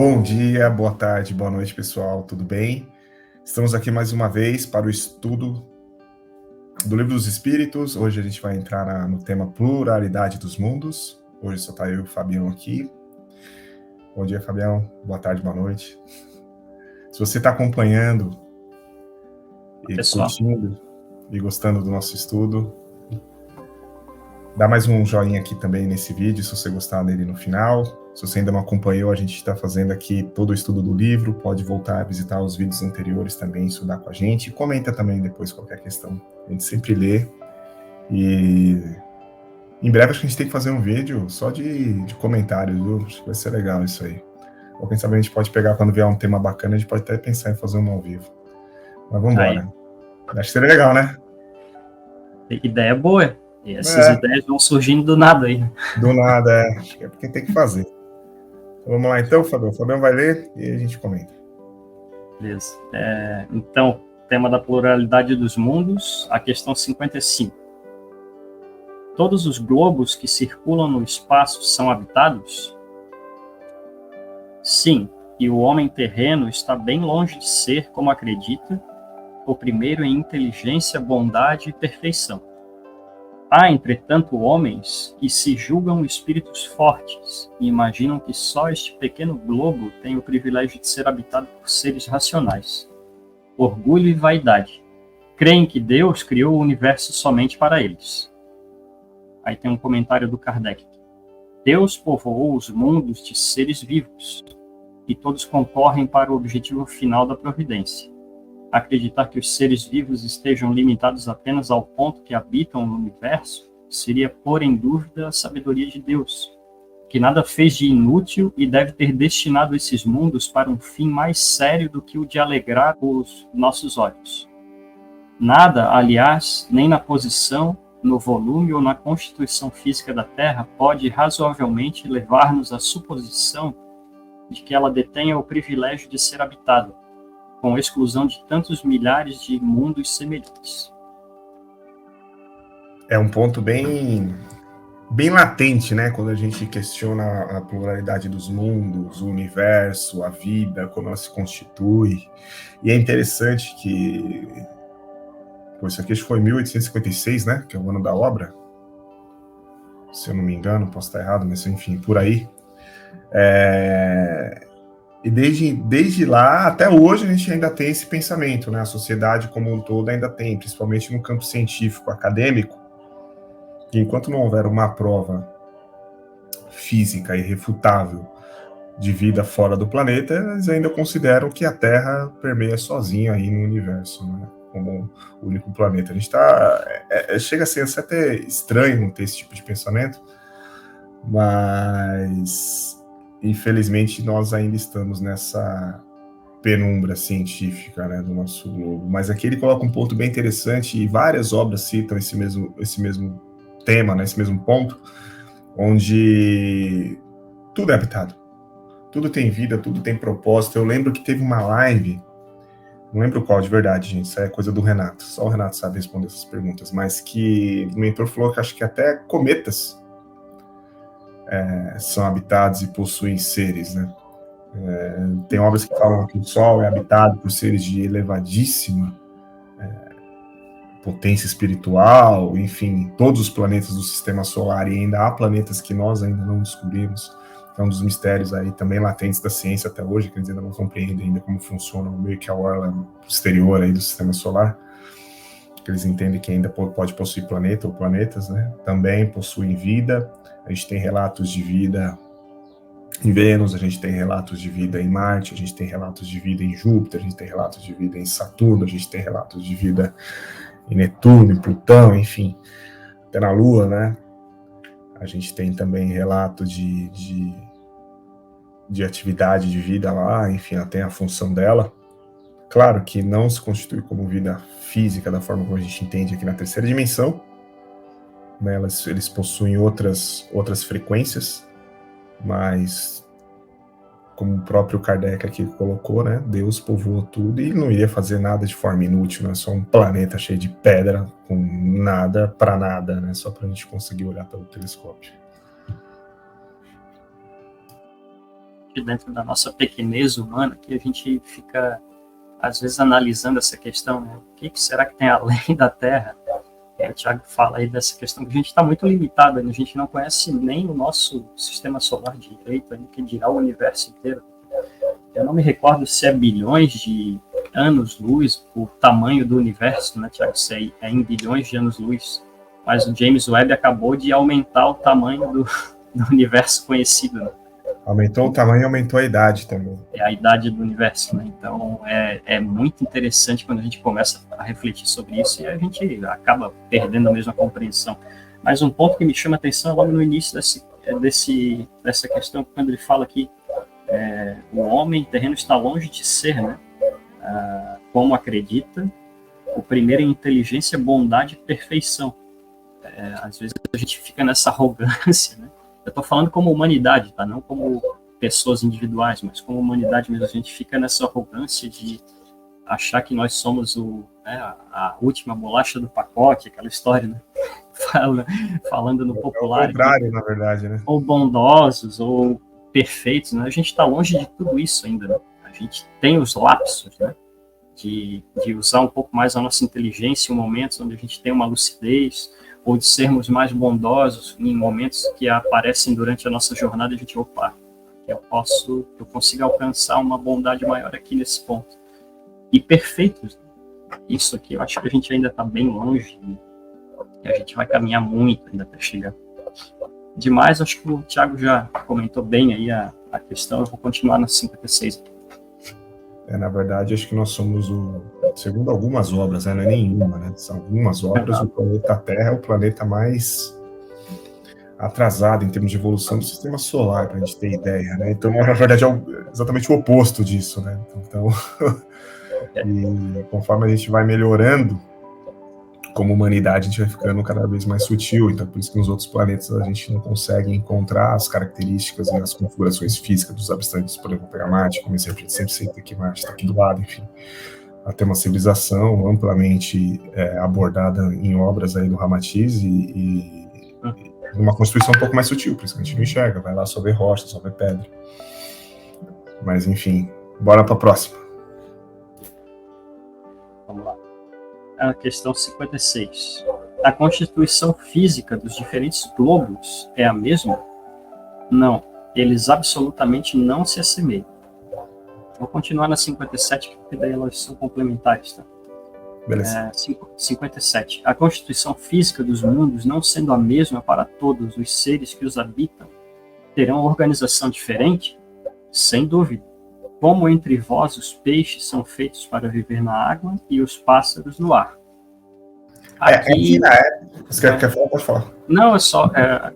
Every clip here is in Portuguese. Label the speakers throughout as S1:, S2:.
S1: Bom dia, boa tarde, boa noite, pessoal, tudo bem? Estamos aqui mais uma vez para o estudo do Livro dos Espíritos. Hoje a gente vai entrar no tema Pluralidade dos Mundos. Hoje só está eu e o Fabião aqui. Bom dia, Fabião. Boa tarde, boa noite. Se você está acompanhando e curtindo e gostando do nosso estudo, dá mais um joinha aqui também nesse vídeo, se você gostar dele no final. Se você ainda não acompanhou, a gente está fazendo aqui todo o estudo do livro, pode voltar a visitar os vídeos anteriores também, estudar com a gente. Comenta também depois qualquer questão. A gente sempre lê. E em breve acho que a gente tem que fazer um vídeo só de comentários, viu? Acho que vai ser legal isso aí. Ou quem sabe a gente pode pegar, quando vier um tema bacana, a gente pode até pensar em fazer um ao vivo. Mas vamos embora. Acho que seria legal, né?
S2: Ideia boa. E essas ideias vão surgindo do nada aí.
S1: Do nada, acho que é porque tem que fazer. Então, vamos lá então, Fabião. O Fabião vai ler e a gente comenta.
S2: Beleza. Então, tema da pluralidade dos mundos, a questão 55. Todos os globos que circulam no espaço são habitados? Sim, e o homem terreno está bem longe de ser, como acredita, o primeiro em inteligência, bondade e perfeição. Há, entretanto, homens que se julgam espíritos fortes e imaginam que só este pequeno globo tem o privilégio de ser habitado por seres racionais. Orgulho e vaidade. Creem que Deus criou o universo somente para eles. Aí tem um comentário do Kardec. Deus povoou os mundos de seres vivos e todos concorrem para o objetivo final da providência. Acreditar que os seres vivos estejam limitados apenas ao ponto que habitam no universo seria pôr em dúvida a sabedoria de Deus, que nada fez de inútil e deve ter destinado esses mundos para um fim mais sério do que o de alegrar os nossos olhos. Nada, aliás, nem na posição, no volume ou na constituição física da Terra pode razoavelmente levar-nos à suposição de que ela detenha o privilégio de ser habitada, com exclusão de tantos milhares de mundos semelhantes.
S1: É um ponto bem latente, né? Quando a gente questiona a pluralidade dos mundos, o universo, a vida, como ela se constitui. E é interessante que... isso aqui acho que foi 1856, né? Que é o ano da obra. Se eu não me engano, posso estar errado, mas enfim, por aí. E desde lá até hoje a gente ainda tem esse pensamento, né? A sociedade como um todo ainda tem, principalmente no campo científico, acadêmico, que enquanto não houver uma prova física irrefutável de vida fora do planeta, eles ainda consideram que a Terra permeia sozinha aí no universo, né? Como o único planeta. A gente chega a ser até estranho não ter esse tipo de pensamento, mas infelizmente nós ainda estamos nessa penumbra científica, né, do nosso globo. Mas aqui ele coloca um ponto bem interessante, e várias obras citam esse mesmo tema, né, esse mesmo ponto, onde tudo é habitado, tudo tem vida, tudo tem propósito. Eu lembro que teve uma live, não lembro qual de verdade, gente, isso é coisa do Renato, só o Renato sabe responder essas perguntas, mas que o mentor falou que acho que até cometas são habitados e possuem seres, né? Tem obras que falam que o Sol é habitado por seres de elevadíssima potência espiritual, enfim, todos os planetas do Sistema Solar, e ainda há planetas que nós ainda não descobrimos. É um dos mistérios aí também latentes da ciência até hoje, que eles ainda não compreendem ainda como funciona meio que a orla exterior aí do Sistema Solar, que eles entendem que ainda pode possuir planeta ou planetas, né? Também possuem vida. A gente tem relatos de vida em Vênus, a gente tem relatos de vida em Marte, a gente tem relatos de vida em Júpiter, a gente tem relatos de vida em Saturno, a gente tem relatos de vida em Netuno, em Plutão, enfim, até na Lua, né? A gente tem também relatos de atividade de vida lá, enfim, ela tem a função dela. Claro que não se constitui como vida física da forma como a gente entende aqui na terceira dimensão, né? Eles possuem outras frequências, mas como o próprio Kardec aqui colocou, né? Deus povoou tudo e não iria fazer nada de forma inútil, né? Só um planeta cheio de pedra, com nada para nada, né? Só para a gente conseguir olhar pelo telescópio.
S2: dentro da nossa pequenez humana, que a gente fica, às vezes, analisando essa questão, né? O que será que tem além da Terra? O Tiago fala aí dessa questão que a gente está muito limitado, a gente não conhece nem o nosso sistema solar direito, que dirá o universo inteiro. Eu não me recordo se é bilhões de anos-luz o tamanho do universo, né, Tiago? Se é em bilhões de anos-luz. Mas o James Webb acabou de aumentar o tamanho do universo conhecido, né?
S1: Aumentou o tamanho e aumentou a idade também.
S2: É a idade do universo, né? Então, é muito interessante quando a gente começa a refletir sobre isso e a gente acaba perdendo a mesma compreensão. Mas um ponto que me chama a atenção é logo no início dessa questão, quando ele fala que o homem terreno está longe de ser, né? Como acredita, o primeiro em inteligência, bondade e perfeição. Às vezes a gente fica nessa arrogância, né? Eu estou falando como humanidade, tá? Não como pessoas individuais, mas como humanidade mesmo. A gente fica nessa arrogância de achar que nós somos a última bolacha do pacote, aquela história, né? Falando no popular.
S1: É o contrário, na verdade, né?
S2: Ou bondosos, ou perfeitos, né? A gente está longe de tudo isso ainda, né? A gente tem os lapsos, né? De usar um pouco mais a nossa inteligência em momentos onde a gente tem uma lucidez, ou de sermos mais bondosos em momentos que aparecem durante a nossa jornada, a gente, eu consigo alcançar uma bondade maior aqui nesse ponto. E perfeitos, isso aqui, eu acho que a gente ainda está bem longe, e a gente vai caminhar muito ainda para chegar. Demais, acho que o Tiago já comentou bem aí a questão, eu vou continuar na 56 aqui.
S1: Na verdade, acho que nós somos segundo algumas obras, não é nenhuma, né? São algumas obras, o planeta Terra é o planeta mais atrasado em termos de evolução do sistema solar, para a gente ter ideia, né? Então, na verdade, é exatamente o oposto disso, né? Então, e conforme a gente vai melhorando como humanidade, a gente vai ficando cada vez mais sutil, então por isso que nos outros planetas a gente não consegue encontrar as características e as configurações físicas dos habitantes, por exemplo, pegar Marte, como exemplo, a gente sempre cita que Marte está aqui do lado, enfim, até uma civilização amplamente abordada em obras aí do Ramatiz e uma construção um pouco mais sutil, por isso que a gente não enxerga, vai lá só ver rocha, só ver pedra. Mas enfim, bora para a próxima.
S2: Vamos lá. A questão 56. A constituição física dos diferentes globos é a mesma? Não. Eles absolutamente não se assemelham. Vou continuar na 57, porque daí elas são complementares, tá?
S1: Beleza.
S2: 57. A constituição física dos mundos, não sendo a mesma para todos os seres que os habitam, terão organização diferente? Sem dúvida. Como entre vós os peixes são feitos para viver na água e os pássaros no ar. Aqui,
S1: você quer falar? Pode falar.
S2: Não, é só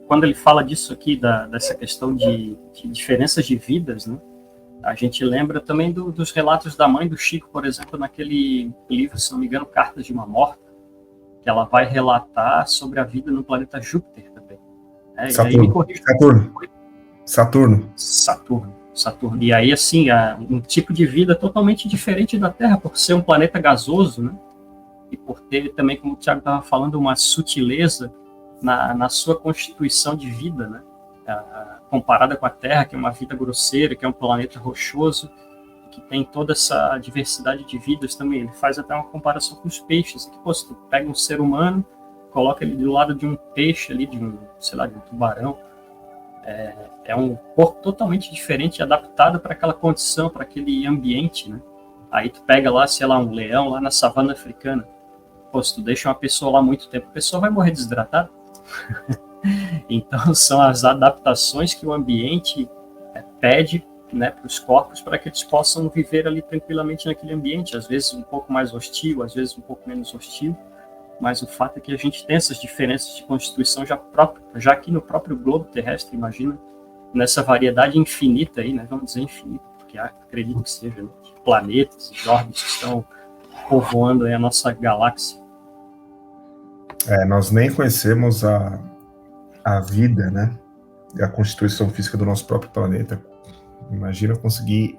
S2: quando ele fala disso aqui, dessa questão de diferenças de vidas, né? A gente lembra também dos relatos da mãe do Chico, por exemplo, naquele livro, se não me engano, Cartas de uma Morta, que ela vai relatar sobre a vida no planeta Júpiter também.
S1: Saturno.
S2: E aí me corrija. Saturno. E aí, assim, um tipo de vida totalmente diferente da Terra, por ser um planeta gasoso, né? E por ter também, como o Tiago estava falando, uma sutileza na sua constituição de vida, né? Comparada com a Terra, que é uma vida grosseira, que é um planeta rochoso, que tem toda essa diversidade de vidas também. Ele faz até uma comparação com os peixes. Que, pô, se tu pega um ser humano, coloca ele do lado de um peixe ali, de um tubarão, é um corpo totalmente diferente, adaptado para aquela condição, para aquele ambiente, né? Aí tu pega lá, sei lá, um leão lá na savana africana. Pô, se tu deixa uma pessoa lá muito tempo, a pessoa vai morrer desidratada. Então, são as adaptações que o ambiente pede, né, para os corpos, para que eles possam viver ali tranquilamente naquele ambiente, às vezes um pouco mais hostil, às vezes um pouco menos hostil, mas o fato é que a gente tem essas diferenças de constituição já aqui no próprio globo terrestre, imagina, nessa variedade infinita aí, né, vamos dizer infinita, porque acredito que seja, né, planetas e órbitas que estão povoando aí a nossa galáxia.
S1: Nós nem conhecemos a vida, né? E a constituição física do nosso próprio planeta. Imagina conseguir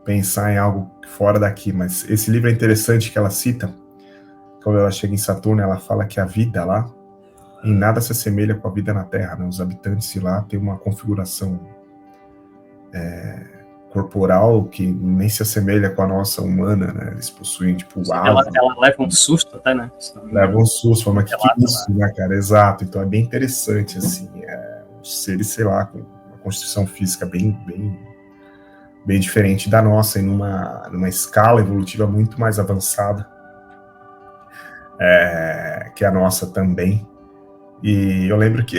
S1: pensar em algo fora daqui, mas esse livro é interessante que ela cita, quando ela chega em Saturno, ela fala que a vida lá em nada se assemelha com a vida na Terra, né? Os habitantes de lá têm uma configuração corporal que nem se assemelha com a nossa humana, né? Eles possuem, tipo,
S2: ela leva um susto até, né?
S1: Leva um susto, mas que é isso, né, cara? Exato. Então é bem interessante, assim, os seres, sei lá, com uma constituição física bem diferente da nossa, e numa escala evolutiva muito mais avançada que a nossa também. E eu lembro que,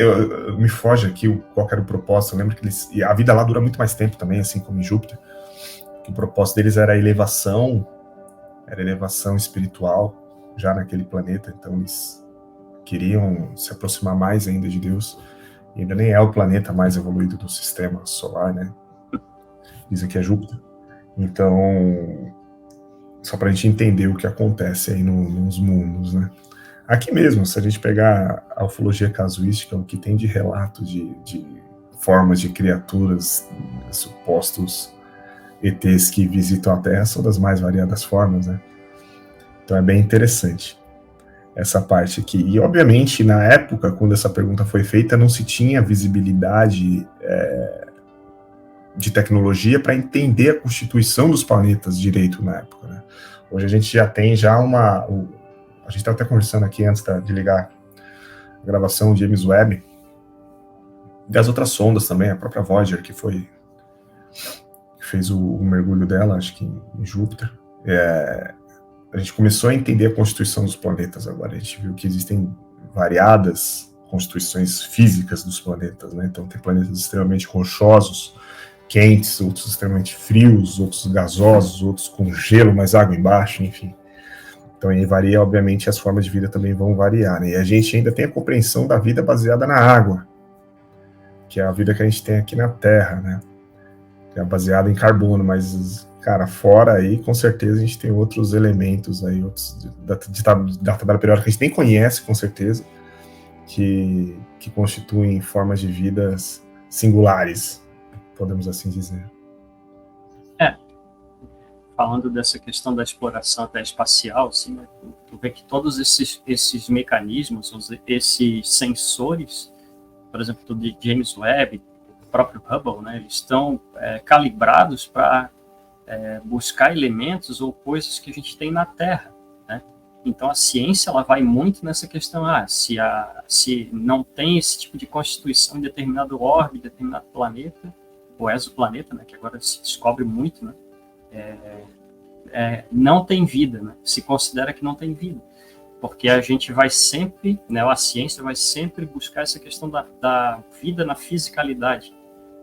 S1: me foge aqui qual era o propósito, eu lembro que e a vida lá dura muito mais tempo também, assim como em Júpiter, que o propósito deles era a elevação espiritual já naquele planeta, então eles queriam se aproximar mais ainda de Deus, e ainda nem é o planeta mais evoluído do sistema solar, né? Dizem que é Júpiter. Então, só para a gente entender o que acontece aí nos mundos, né? Aqui mesmo, se a gente pegar a ufologia casuística, o que tem de relato de formas de criaturas, supostos ETs que visitam a Terra, são das mais variadas formas, né? Então é bem interessante essa parte aqui. E, obviamente, na época, quando essa pergunta foi feita, não se tinha visibilidade de tecnologia para entender a constituição dos planetas direito na época, né? Hoje a gente já tem a gente estava até conversando aqui antes de ligar a gravação de James Webb, das outras sondas também, a própria Voyager, que fez o mergulho dela, acho que em Júpiter. A gente começou a entender a constituição dos planetas agora. A gente viu que existem variadas constituições físicas dos planetas, né? Então tem planetas extremamente rochosos, quentes, outros extremamente frios, outros gasosos, outros com gelo, mais água embaixo, enfim. Então aí varia, obviamente, as formas de vida também vão variar, né? E a gente ainda tem a compreensão da vida baseada na água, que é a vida que a gente tem aqui na Terra, né? Que é baseada em carbono, mas, cara, fora aí, com certeza a gente tem outros elementos aí, outros da tabela periódica que a gente nem conhece, com certeza, que constituem formas de vidas singulares, podemos assim dizer.
S2: Falando dessa questão da exploração até espacial, assim, né, tu vê que todos esses mecanismos, esses sensores, por exemplo, do James Webb, o próprio Hubble, né, eles estão calibrados para buscar elementos ou coisas que a gente tem na Terra, né? Então a ciência ela vai muito nessa questão, se não tem esse tipo de constituição em determinado orbe, determinado planeta, ou exoplaneta, né, que agora se descobre muito, né? Não tem vida, né? Se considera que não tem vida, porque a gente vai sempre, né, a ciência vai sempre buscar essa questão da vida na fisicalidade,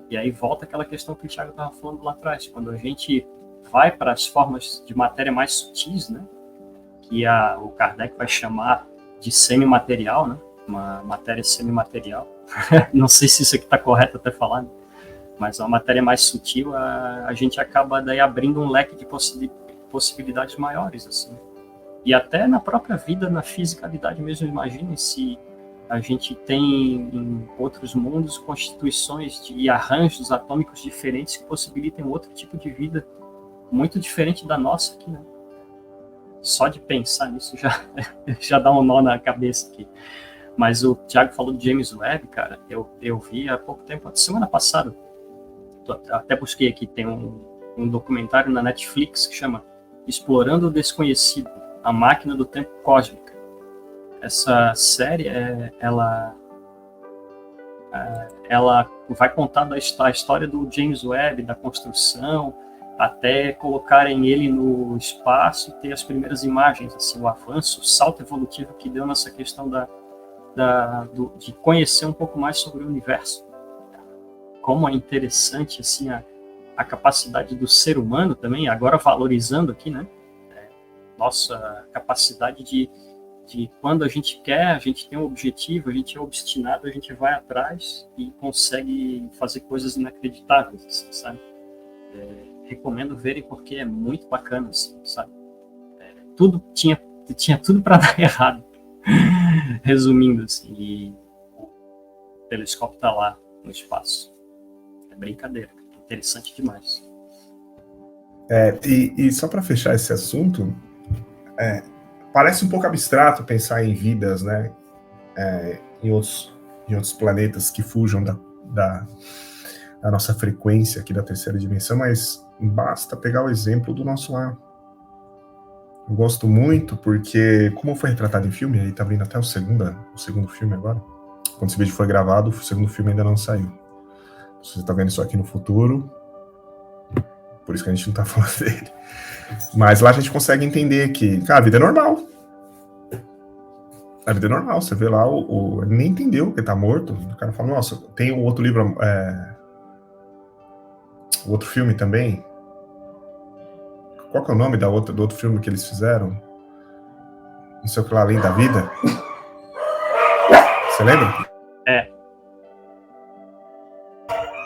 S2: e aí volta aquela questão que o Thiago estava falando lá atrás, quando a gente vai para as formas de matéria mais sutis, né, que o Kardec vai chamar de semimaterial, né, uma matéria semimaterial, não sei se isso aqui está correto até falar, né? Mas a matéria mais sutil, a gente acaba daí abrindo um leque de possibilidades maiores, assim. E até na própria vida, na fisicalidade mesmo, imagine se a gente tem em outros mundos constituições de arranjos atômicos diferentes que possibilitem outro tipo de vida muito diferente da nossa aqui, né? Só de pensar nisso já dá um nó na cabeça aqui. Mas o Thiago falou do James Webb, cara, eu vi há pouco tempo, semana passada, até busquei aqui, tem um documentário na Netflix que chama Explorando o Desconhecido, a Máquina do Tempo Cósmica. Essa série, ela vai contar a história do James Webb, da construção, até colocarem ele no espaço e ter as primeiras imagens, assim, o avanço, o salto evolutivo que deu nessa questão de conhecer um pouco mais sobre o universo. Como é interessante, assim, a capacidade do ser humano também, agora valorizando aqui, né, nossa capacidade de quando a gente quer, a gente tem um objetivo, a gente é obstinado, a gente vai atrás e consegue fazer coisas inacreditáveis, assim, sabe? Recomendo verem porque é muito bacana, assim, sabe? Tudo tinha tudo para dar errado, resumindo, assim, e o telescópio está lá no espaço. É brincadeira, interessante demais.
S1: E só para fechar esse assunto, parece um pouco abstrato pensar em vidas, né, em outros planetas que fujam a nossa frequência aqui da terceira dimensão, mas basta pegar o exemplo do nosso lar. Eu gosto muito porque, como foi retratado em filme, aí tá vindo até o segundo filme agora. Quando esse vídeo foi gravado, o segundo filme ainda não saiu. Se você tá vendo isso aqui no futuro, por isso que a gente não tá falando dele. Mas lá a gente consegue entender que, cara, a vida é normal. A vida é normal. Você vê lá, ele nem entendeu que ele tá morto. O cara fala, nossa, tem um outro livro, o outro filme também. Qual que é o nome do outro filme que eles fizeram? Não sei o que lá, Além da Vida. Você lembra?
S2: É.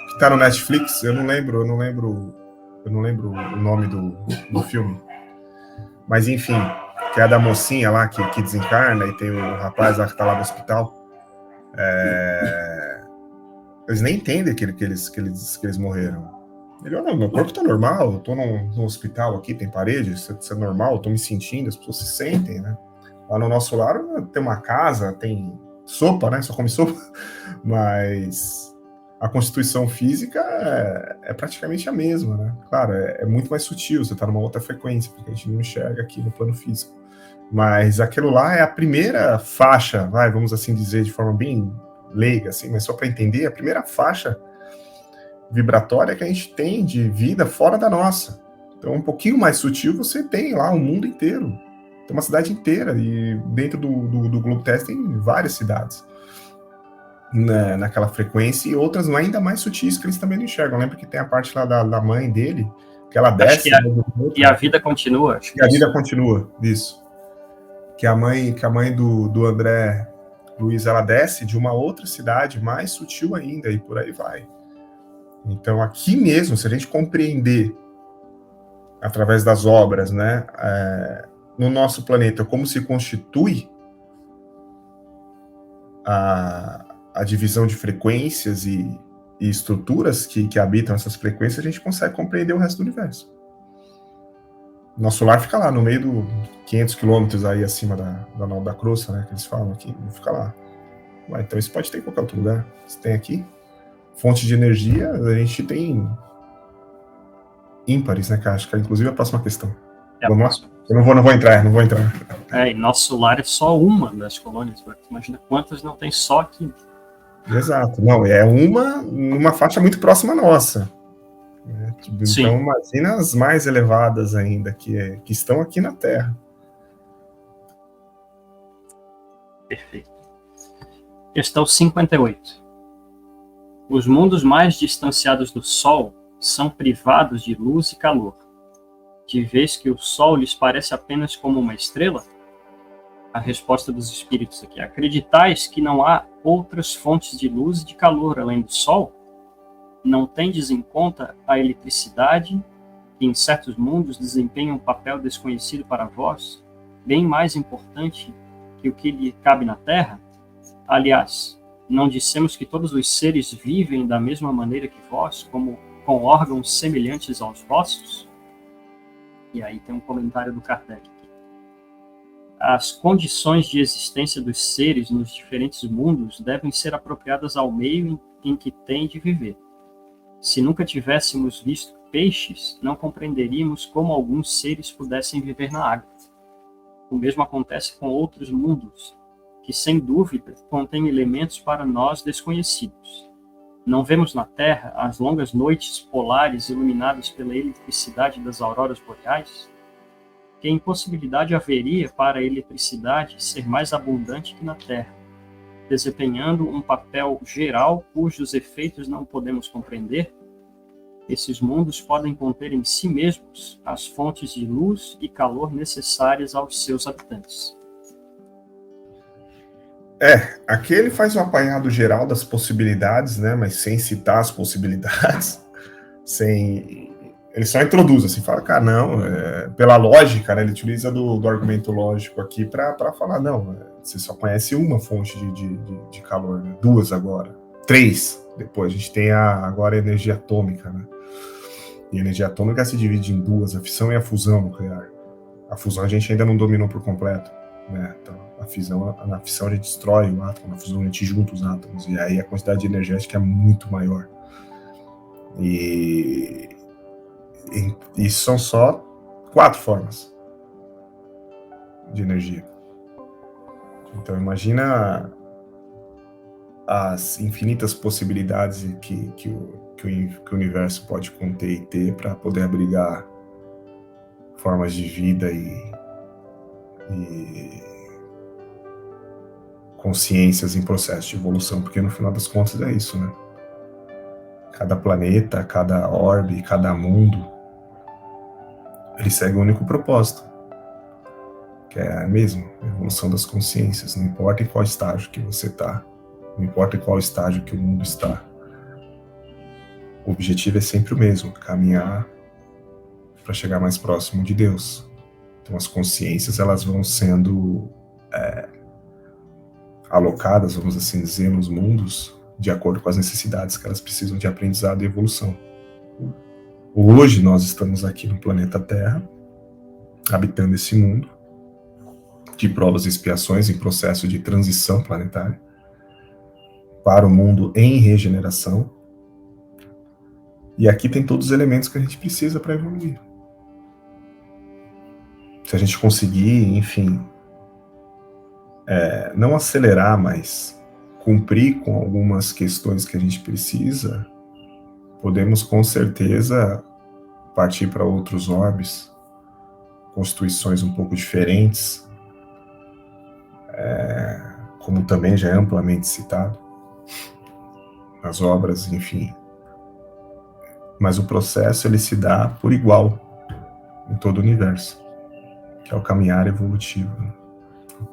S1: Que tá no Netflix, eu não lembro o nome do filme. Mas enfim, que é a da mocinha lá que desencarna e tem o rapaz lá que tá lá no hospital. Eles nem entendem que eles morreram. Ele, não, meu corpo tá normal, eu tô no hospital aqui, tem paredes, isso é normal, eu tô me sentindo, as pessoas se sentem, né? Lá no nosso lar tem uma casa, tem sopa, né? Só come sopa, mas a constituição física é praticamente a mesma, né? Claro, é muito mais sutil, você tá numa outra frequência, porque a gente não enxerga aqui no plano físico. Mas aquilo lá é a primeira faixa, vamos assim dizer, de forma bem leiga, assim, mas só para entender, a primeira faixa vibratória que a gente tem de vida fora da nossa. Então, um pouquinho mais sutil, você tem lá o mundo inteiro. Tem uma cidade inteira, e dentro do Globo Teste tem várias cidades naquela frequência, e outras ainda mais sutis que eles também não enxergam. Lembra que tem a parte lá da mãe dele, que ela desce...
S2: E a vida continua. Acho que
S1: a vida continua, isso. Que a mãe do André Luiz, ela desce de uma outra cidade mais sutil ainda, e por aí vai. Então, aqui mesmo, se a gente compreender através das obras, né, no nosso planeta, como se constitui a divisão de frequências e estruturas que habitam essas frequências, a gente consegue compreender o resto do universo. Nosso lar fica lá, no meio do 500 quilômetros aí acima da crosta, né, que eles falam aqui, fica lá. Então isso pode ter em qualquer outro lugar. Você tem aqui fonte de energia, a gente tem ímpares, né, cara? Acho que é inclusive a próxima questão. Vamos lá? Eu não vou entrar.
S2: E nosso lar é só uma das colônias. Imagina quantas não tem só aqui.
S1: Exato. Não, é uma faixa muito próxima à nossa. Né? Então, imagina as mais elevadas ainda, que estão aqui na Terra.
S2: Perfeito. Questão 58. Os mundos mais distanciados do Sol são privados de luz e calor, de vez que o Sol lhes parece apenas como uma estrela? A resposta dos espíritos aqui: acreditais que não há outras fontes de luz e de calor além do Sol? Não tendes em conta a eletricidade, que em certos mundos desempenha um papel desconhecido para vós, bem mais importante que o que lhe cabe na Terra? Aliás, não dissemos que todos os seres vivem da mesma maneira que vós, como com órgãos semelhantes aos vossos? E aí tem um comentário do Kardec aqui. As condições de existência dos seres nos diferentes mundos devem ser apropriadas ao meio em que têm de viver. Se nunca tivéssemos visto peixes, não compreenderíamos como alguns seres pudessem viver na água. O mesmo acontece com outros mundos, que sem dúvida contêm elementos para nós desconhecidos. Não vemos na Terra as longas noites polares iluminadas pela eletricidade das auroras boreais? Que impossibilidade haveria para a eletricidade ser mais abundante que na Terra, desempenhando um papel geral cujos efeitos não podemos compreender? Esses mundos podem conter em si mesmos as fontes de luz e calor necessárias aos seus habitantes.
S1: Aqui ele faz um apanhado geral das possibilidades, né, mas sem citar as possibilidades, ele só introduz, assim, fala, cara, não, pela lógica, né, ele utiliza do argumento lógico aqui para falar, não, você só conhece uma fonte de calor, né, 2 agora, 3 depois, a gente tem agora a energia atômica, né, e a energia atômica se divide em 2, a fissão e a fusão nuclear. A fusão a gente ainda não dominou por completo, né, então na fissão a gente destrói o átomo, na fusão a gente junta os átomos, e aí a quantidade energética é muito maior. E isso são só 4 formas de energia. Então imagina as infinitas possibilidades que o universo pode conter e ter para poder abrigar formas de vida e consciências em processo de evolução, porque no final das contas é isso, né? Cada planeta, cada orbe, cada mundo, ele segue um único propósito, que é mesmo a evolução das consciências. Não importa em qual estágio que você está, não importa em qual estágio que o mundo está, o objetivo é sempre o mesmo: caminhar para chegar mais próximo de Deus. Então as consciências, elas vão sendo alocadas, vamos assim dizer, nos mundos de acordo com as necessidades que elas precisam de aprendizado e evolução. Hoje nós estamos aqui no planeta Terra, habitando esse mundo de provas e expiações em processo de transição planetária para o mundo em regeneração. E aqui tem todos os elementos que a gente precisa para evoluir. Se a gente conseguir, enfim, não acelerar, mas cumprir com algumas questões que a gente precisa, podemos com certeza partir para outros orbes, constituições um pouco diferentes, como também já é amplamente citado nas obras, enfim. Mas o processo, ele se dá por igual em todo o universo, que é o caminhar evolutivo.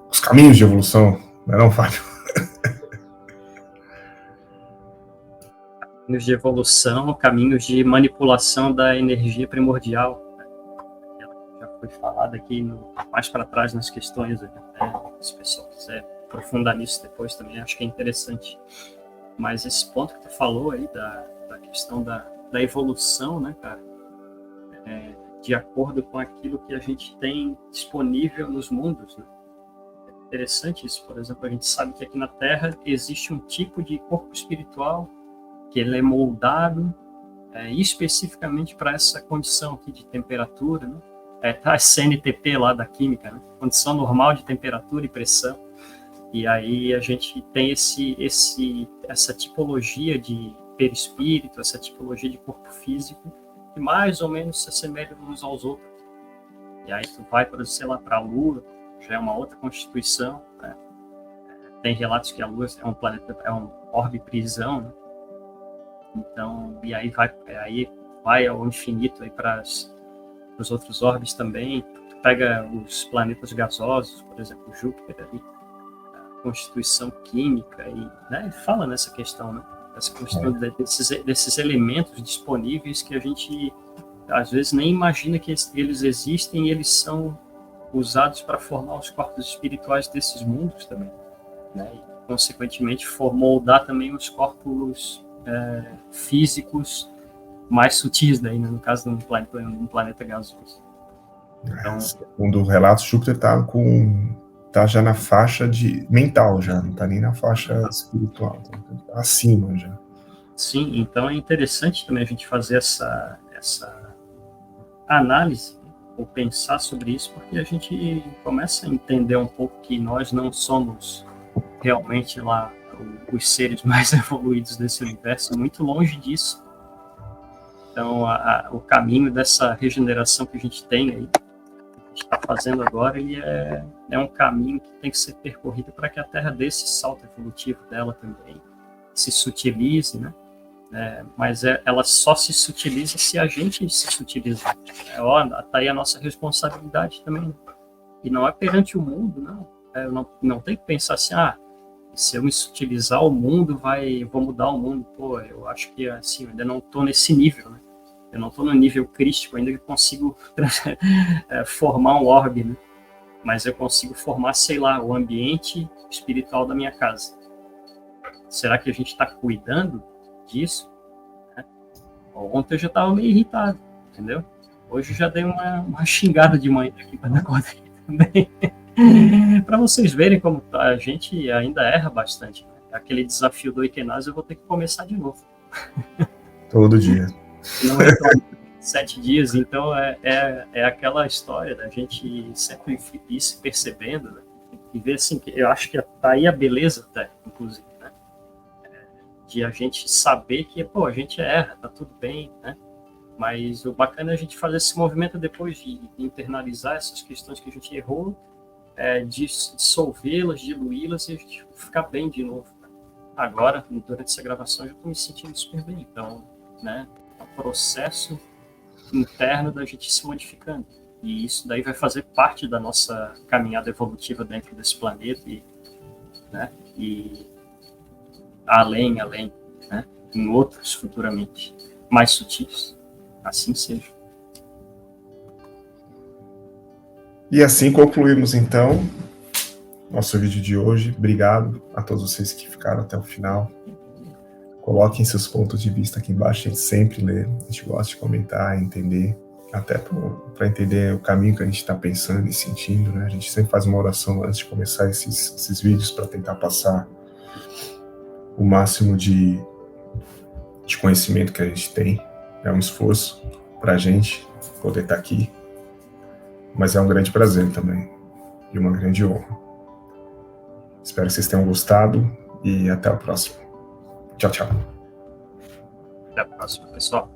S1: Os caminhos de evolução, não é não, Fábio?
S2: Caminhos de evolução, caminhos de manipulação da energia primordial. Já foi falado aqui mais para trás nas questões, né? Se o pessoal quiser aprofundar nisso depois também, acho que é interessante. Mas esse ponto que tu falou aí da questão da evolução, né, cara, de acordo com aquilo que a gente tem disponível nos mundos, né? É interessante isso. Por exemplo, a gente sabe que aqui na Terra existe um tipo de corpo espiritual que ele é moldado especificamente para essa condição aqui de temperatura, né? Tá a CNTP lá da química, né? Condição normal de temperatura e pressão. E aí a gente tem essa tipologia de perispírito, essa tipologia de corpo físico, que mais ou menos se assemelham uns aos outros. E aí tu vai, sei lá, para a Lua, já é uma outra constituição, né? Tem relatos que a Lua é um planeta, é um orbe prisão, né? Então, e aí vai ao infinito aí para os outros orbes também. Tu pega os planetas gasosos, por exemplo, Júpiter ali, a constituição química, e, né, ele fala nessa questão, né? Essa questão desses elementos disponíveis que a gente às vezes nem imagina que eles existem, e eles são usados para formar os corpos espirituais desses mundos também, né? E, consequentemente, moldar também os corpos físicos mais sutis, daí, né? No caso de um planeta gasoso.
S1: Então, segundo o relato, Júpiter tá já na faixa de mental, já não tá nem na faixa espiritual, tá acima já.
S2: Sim, então é interessante também a gente fazer essa análise, ou pensar sobre isso, porque a gente começa a entender um pouco que nós não somos realmente lá os seres mais evoluídos desse universo, muito longe disso. Então, o caminho dessa regeneração que a gente tem aí, está fazendo agora, ele é um caminho que tem que ser percorrido para que a Terra dê esse salto evolutivo dela também, se sutilize, né? Mas ela só se sutiliza se a gente se sutilizar. Tá aí a nossa responsabilidade também. E não é perante o mundo, não. Não tem que pensar assim, se eu me sutilizar, o mundo vou mudar o mundo. Pô, eu acho que assim, eu ainda não estou nesse nível, né? Eu não estou no nível crístico ainda que consigo formar um orbe, né? Mas eu consigo formar, sei lá, o ambiente espiritual da minha casa. Será que a gente está cuidando disso? Ontem eu já estava meio irritado, entendeu? Hoje eu já dei uma xingada de manhã aqui para dar conta também. Para vocês verem como a gente ainda erra bastante, né? Aquele desafio do Equenaz eu vou ter que começar de novo.
S1: Todo dia.
S2: Não é tão 7 dias, então é aquela história da gente sempre ir se percebendo, né? E ver assim, que eu acho que tá aí a beleza até, inclusive, né? De a gente saber que, pô, a gente erra, tá tudo bem, né? Mas o bacana é a gente fazer esse movimento depois de internalizar essas questões que a gente errou, de dissolvê-las, diluí-las e a gente ficar bem de novo. Né? Agora, durante essa gravação, eu já estou me sentindo super bem. Então, né, é um processo interno da gente se modificando. E isso daí vai fazer parte da nossa caminhada evolutiva dentro desse planeta e além, né, em outros futuramente mais sutis. Assim seja.
S1: E assim concluímos, então, nosso vídeo de hoje. Obrigado a todos vocês que ficaram até o final. Coloquem seus pontos de vista aqui embaixo, a gente sempre lê, a gente gosta de comentar, entender, até para entender o caminho que a gente está pensando e sentindo, né? A gente sempre faz uma oração antes de começar esses vídeos para tentar passar o máximo de conhecimento que a gente tem. É um esforço para a gente poder estar aqui, mas é um grande prazer também e uma grande honra. Espero que vocês tenham gostado e até a próxima. Tchau, tchau.
S2: Até a próxima, pessoal.